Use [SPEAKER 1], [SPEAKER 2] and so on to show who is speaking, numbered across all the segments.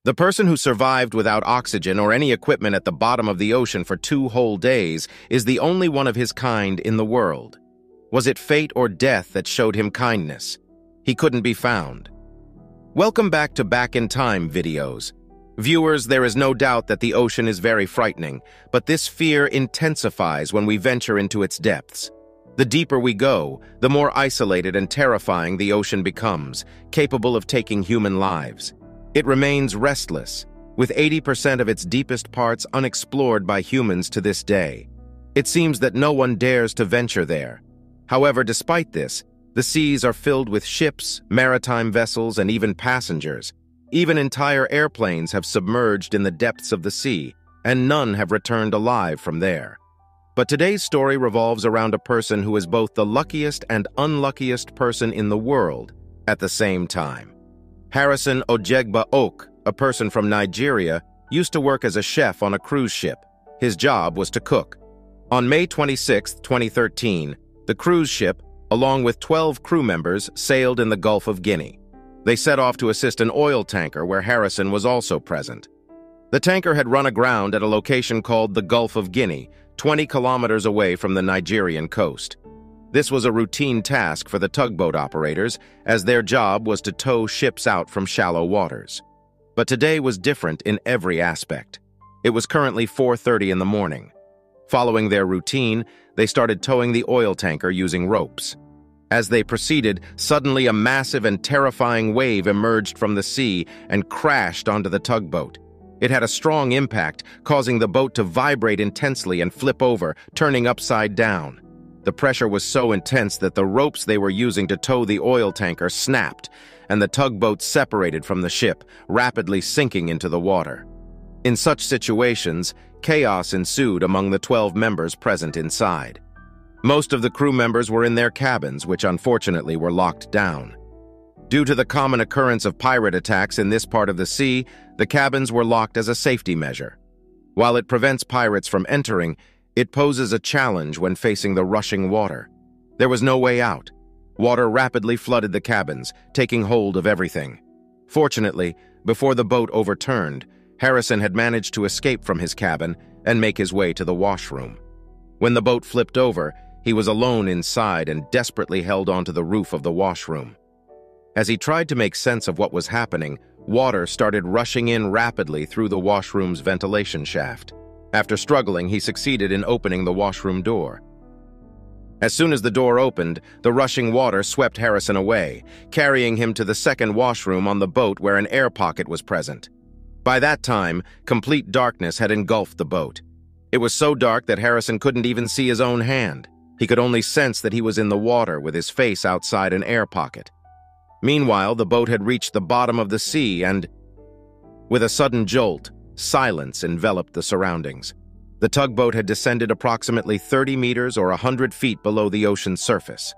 [SPEAKER 1] The person who survived without oxygen or any equipment at the bottom of the ocean for 2 whole days is the only one of his kind in the world. Was it fate or death that showed him kindness? He couldn't be found. Welcome back to Back in Time videos. Viewers, there is no doubt that the ocean is very frightening, but this fear intensifies when we venture into its depths. The deeper we go, the more isolated and terrifying the ocean becomes, capable of taking human lives. It remains restless, with 80% of its deepest parts unexplored by humans to this day. It seems that no one dares to venture there. However, despite this, the seas are filled with ships, maritime vessels, and even passengers. Even entire airplanes have submerged in the depths of the sea, and none have returned alive from there. But today's story revolves around a person who is both the luckiest and unluckiest person in the world at the same time. Harrison Ojegba Ok, a person from Nigeria, used to work as a chef on a cruise ship. His job was to cook. On May 26, 2013, the cruise ship, along with 12 crew members, sailed in the Gulf of Guinea. They set off to assist an oil tanker where Harrison was also present. The tanker had run aground at a location called the Gulf of Guinea, 20 kilometers away from the Nigerian coast. This was a routine task for the tugboat operators, as their job was to tow ships out from shallow waters. But today was different in every aspect. It was currently 4:30 in the morning. Following their routine, they started towing the oil tanker using ropes. As they proceeded, suddenly a massive and terrifying wave emerged from the sea and crashed onto the tugboat. It had a strong impact, causing the boat to vibrate intensely and flip over, turning upside down. The pressure was so intense that the ropes they were using to tow the oil tanker snapped, and the tugboat separated from the ship, rapidly sinking into the water. In such situations, chaos ensued among the 12 members present inside. Most of the crew members were in their cabins, which unfortunately were locked down. Due to the common occurrence of pirate attacks in this part of the sea, the cabins were locked as a safety measure. While it prevents pirates from entering, it poses a challenge when facing the rushing water. There was no way out. Water rapidly flooded the cabins, taking hold of everything. Fortunately, before the boat overturned, Harrison had managed to escape from his cabin and make his way to the washroom. When the boat flipped over, he was alone inside and desperately held onto the roof of the washroom. As he tried to make sense of what was happening, water started rushing in rapidly through the washroom's ventilation shaft. After struggling, he succeeded in opening the washroom door. As soon as the door opened, the rushing water swept Harrison away, carrying him to the second washroom on the boat where an air pocket was present. By that time, complete darkness had engulfed the boat. It was so dark that Harrison couldn't even see his own hand. He could only sense that he was in the water with his face outside an air pocket. Meanwhile, the boat had reached the bottom of the sea and, with a sudden jolt, silence enveloped the surroundings. The tugboat had descended approximately 30 meters or 100 feet below the ocean's surface.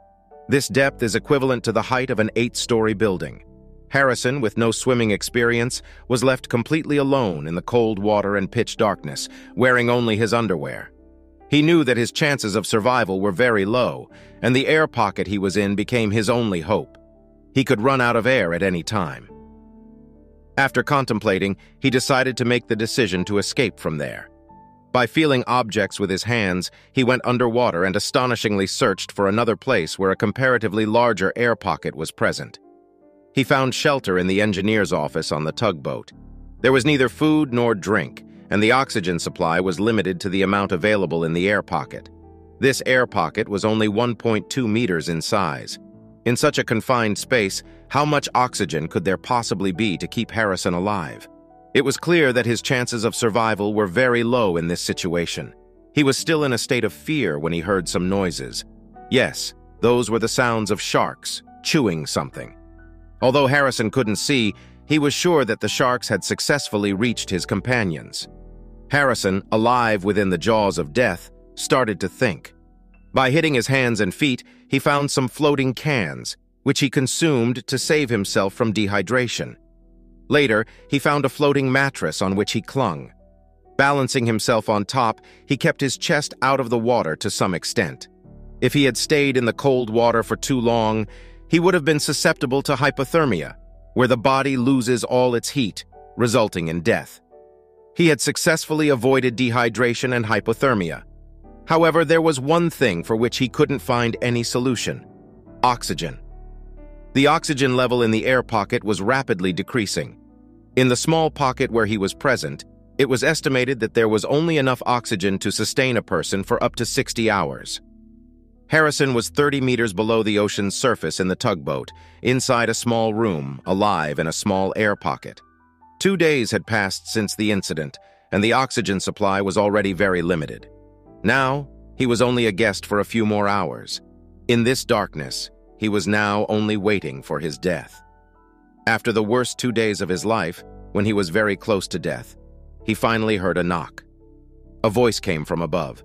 [SPEAKER 1] This depth is equivalent to the height of an 8-story building. Harrison, with no swimming experience, was left completely alone in the cold water and pitch darkness, wearing only his underwear. He knew that his chances of survival were very low, and the air pocket he was in became his only hope. He could run out of air at any time. After contemplating, he decided to make the decision to escape from there. By feeling objects with his hands, he went underwater and astonishingly searched for another place where a comparatively larger air pocket was present. He found shelter in the engineer's office on the tugboat. There was neither food nor drink, and the oxygen supply was limited to the amount available in the air pocket. This air pocket was only 1.2 meters in size. In such a confined space, how much oxygen could there possibly be to keep Harrison alive? It was clear that his chances of survival were very low in this situation. He was still in a state of fear when he heard some noises. Yes, those were the sounds of sharks chewing something. Although Harrison couldn't see, he was sure that the sharks had successfully reached his companions. Harrison, alive within the jaws of death, started to think. By hitting his hands and feet, he found some floating cans, which he consumed to save himself from dehydration. Later, he found a floating mattress on which he clung. Balancing himself on top, he kept his chest out of the water to some extent. If he had stayed in the cold water for too long, he would have been susceptible to hypothermia, where the body loses all its heat. resulting in death. He had successfully avoided dehydration and hypothermia. However, there was one thing for which he couldn't find any solution: oxygen. The oxygen level in the air pocket was rapidly decreasing. In the small pocket where he was present, it was estimated that there was only enough oxygen to sustain a person for up to 60 hours. Harrison was 30 meters below the ocean's surface in the tugboat, inside a small room, alive in a small air pocket. 2 days had passed since the incident, and the oxygen supply was already very limited. Now, he was only a guest for a few more hours. In this darkness, he was now only waiting for his death. After the worst 2 days of his life, when he was very close to death, he finally heard a knock. A voice came from above.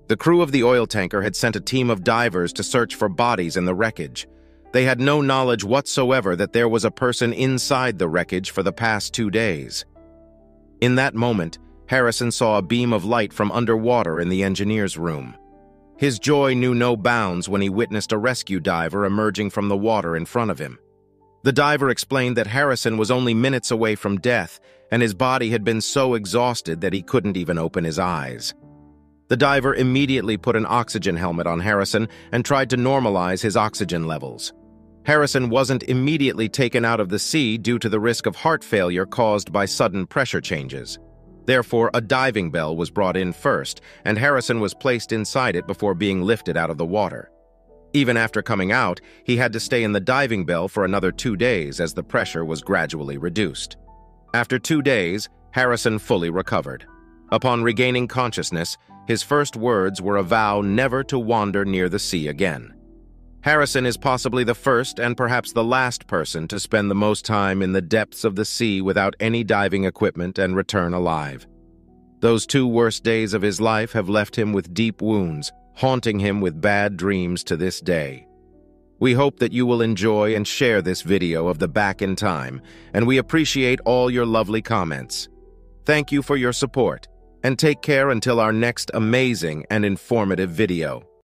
[SPEAKER 1] The crew of the oil tanker had sent a team of divers to search for bodies in the wreckage. They had no knowledge whatsoever that there was a person inside the wreckage for the past 2 days. In that moment, Harrison saw a beam of light from underwater in the engineer's room. His joy knew no bounds when he witnessed a rescue diver emerging from the water in front of him. The diver explained that Harrison was only minutes away from death, and his body had been so exhausted that he couldn't even open his eyes. The diver immediately put an oxygen helmet on Harrison and tried to normalize his oxygen levels. Harrison wasn't immediately taken out of the sea due to the risk of heart failure caused by sudden pressure changes. Therefore, a diving bell was brought in first, and Harrison was placed inside it before being lifted out of the water. Even after coming out, he had to stay in the diving bell for another 2 days as the pressure was gradually reduced. After 2 days, Harrison fully recovered. Upon regaining consciousness, his first words were a vow never to wander near the sea again. Harrison is possibly the first and perhaps the last person to spend the most time in the depths of the sea without any diving equipment and return alive. Those 2 worst days of his life have left him with deep wounds, haunting him with bad dreams to this day. We hope that you will enjoy and share this video of the Back in Time, and we appreciate all your lovely comments. Thank you for your support, and take care until our next amazing and informative video.